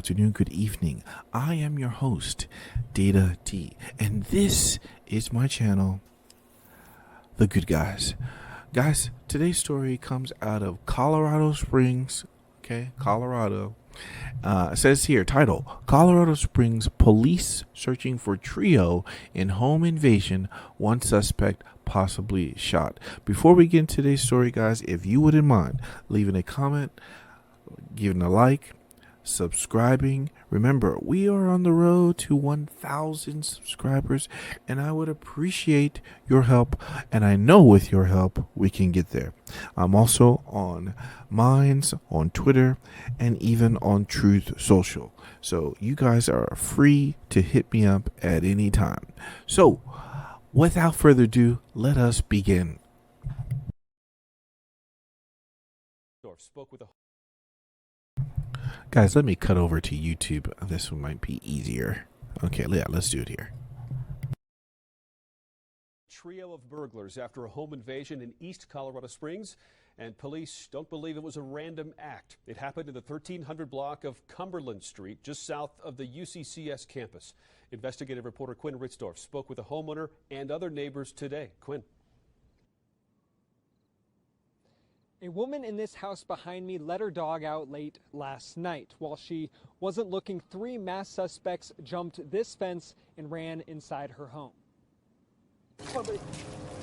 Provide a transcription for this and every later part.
afternoon, good evening. I am your host, Data T, and this is my channel, The Good Guys. Guys, today's story comes out of Colorado Springs, Colorado. It says here, title, Colorado Springs Police Searching for Trio in Home Invasion, One Suspect Possibly Shot. Before we get into today's story, guys, if you wouldn't mind leaving a comment, giving a like, subscribing. Remember, we are on the road to 1,000 subscribers, and I would appreciate your help, and I know with your help we can get there. I'm also on Minds, on Twitter, and even on Truth Social, so you guys are free to hit me up at any time. So without further ado, let us begin. Spoke with a Guys, let me cut over to YouTube. This one might be easier. Okay, yeah, let's do it here. Trio of burglars after a home invasion in East Colorado Springs, and police don't believe it was a random act. It happened in the 1300 block of Cumberland Street, just south of the UCCS campus. Investigative reporter Quinn Ritzdorf spoke with a homeowner and other neighbors today. Quinn. A woman in this house behind me let her dog out late last night. While she wasn't looking, three masked suspects jumped this fence and ran inside her home.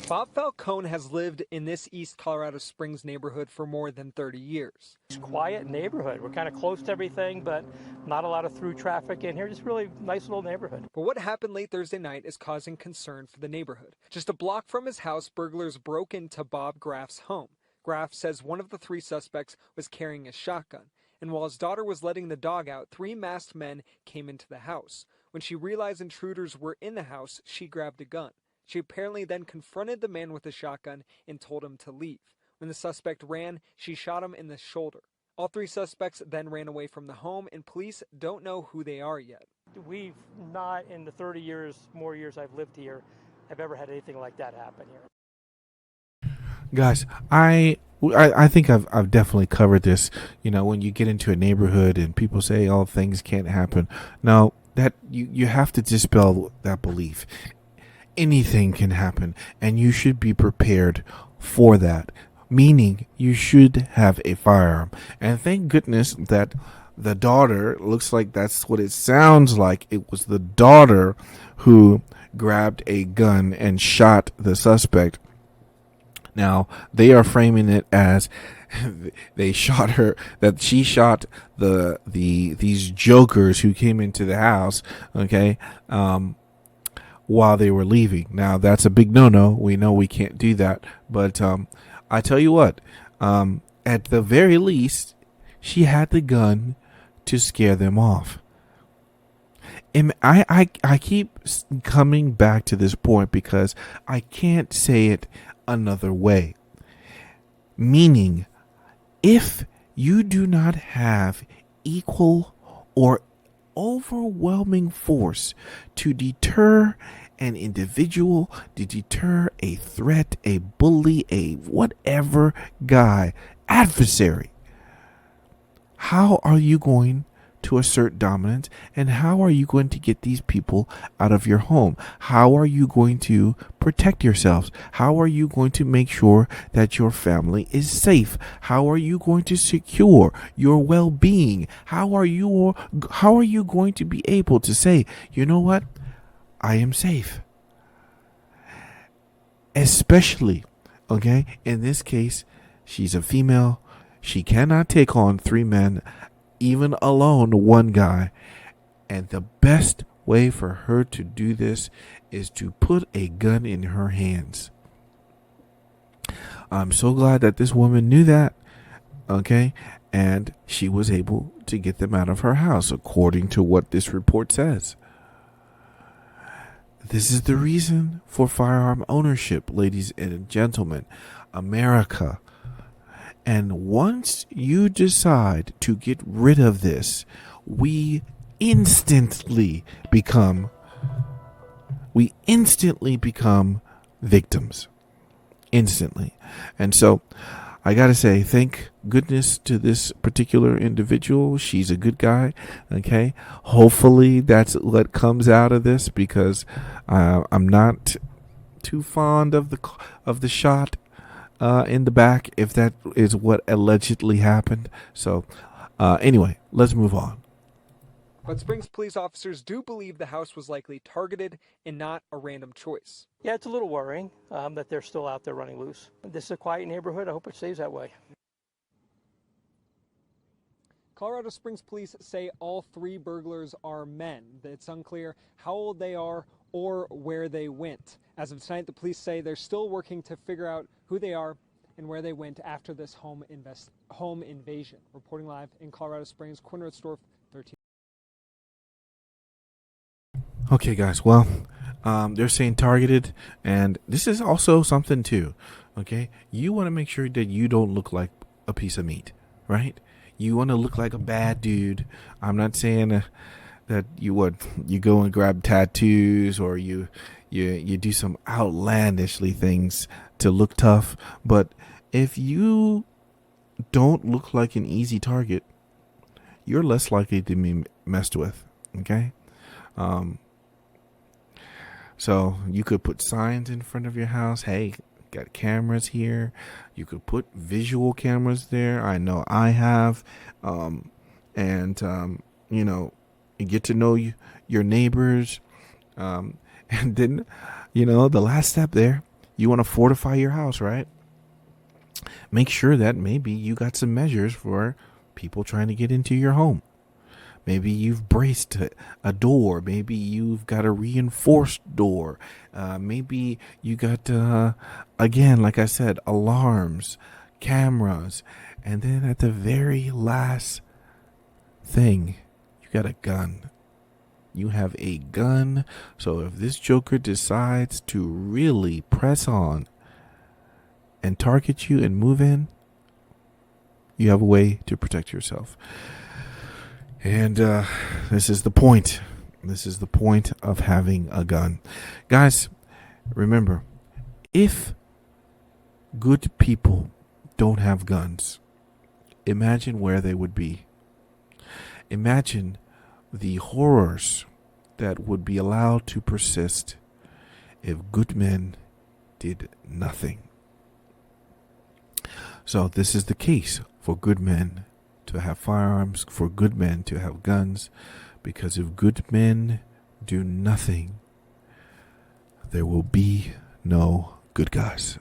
Bob Falcone has lived in this East Colorado Springs neighborhood for more than 30 years. It's a quiet neighborhood. We're kind of close to everything, but not a lot of through traffic in here. Just really nice little neighborhood. But what happened late Thursday night is causing concern for the neighborhood. Just a block from his house, burglars broke into Bob Graff's home. Graff says one of the three suspects was carrying a shotgun, and while his daughter was letting the dog out, three masked men came into the house. When she realized intruders were in the house, she grabbed a gun. She apparently then confronted the man with the shotgun and told him to leave. When the suspect ran, she shot him in the shoulder. All three suspects then ran away from the home, and police don't know who they are yet. We've not, in the 30 years, more years I've lived here, have ever had anything like that happen here. Guys, I think I've definitely covered this. You know, when you get into a neighborhood and people say, "Oh, things can't happen." No, that you have to dispel that belief. Anything can happen, and you should be prepared for that. Meaning, you should have a firearm. And thank goodness that the daughter, looks like that's what it sounds like. It was the daughter who grabbed a gun and shot the suspect. Now, they are framing it as they shot her, that she shot these jokers who came into the house, while they were leaving. Now, that's a big no-no. We know we can't do that. But I tell you what, at the very least, she had the gun to scare them off. And I keep coming back to this point because I can't say it another way. Meaning, if you do not have equal or overwhelming force to deter an individual, to deter a threat, a bully, a whatever guy, adversary, how are you going to assert dominance, and how are you going to get these people out of your home? How are you going to protect yourselves? How are you going to make sure that your family is safe? How are you going to secure your well-being? How are you going to be able to say, you know what, I am safe? Especially, in this case, she's a female. She cannot take on three men, even alone, one guy. And the best way for her to do this is to put a gun in her hands. I'm so glad that this woman knew that, and she was able to get them out of her house, according to what this report says. This is the reason for firearm ownership, ladies and gentlemen. America. And once you decide to get rid of this, we instantly become victims. Instantly. And so I gotta say, thank goodness to this particular individual. She's a good guy. Okay, hopefully that's what comes out of this, because I'm not too fond of the shot in the back, if that is what allegedly happened. So anyway, let's move on. But Springs police officers do believe the house was likely targeted and not a random choice. Yeah, it's a little worrying that they're still out there running loose. This is a quiet neighborhood. I hope it stays that way. Colorado Springs police say all 3 burglars are men. It's unclear how old they are or where they went. As of tonight, the police say they're still working to figure out who they are and where they went after this home invasion. Reporting live in Colorado Springs, Quinn Rotzdorf, 13. Okay, guys. Well, they're saying targeted, and this is also something too. Okay, you want to make sure that you don't look like a piece of meat, right? You want to look like a bad dude. I'm not saying that you go and grab tattoos, or you do some outlandishly things to look tough. But if you don't look like an easy target, you're less likely to be messed with. Okay. So you could put signs in front of your house. Hey, got cameras here. You could put visual cameras there. I know I have. You know, you get to know your neighbors. And then, the last step there, you want to fortify your house, right? Make sure that maybe you got some measures for people trying to get into your home. Maybe you've braced a door. Maybe you've got a reinforced door. Maybe you got, again, like I said, alarms, cameras. And then at the very last thing, you got a gun. You have a gun. So if this joker decides to really press on and target you and move in, you have a way to protect yourself. And this is the point. This is the point of having a gun. Guys, remember, if good people don't have guns, imagine where they would be. Imagine the horrors that would be allowed to persist if good men did nothing. So this is the case for good men to have firearms, for good men to have guns, because if good men do nothing, there will be no good guys.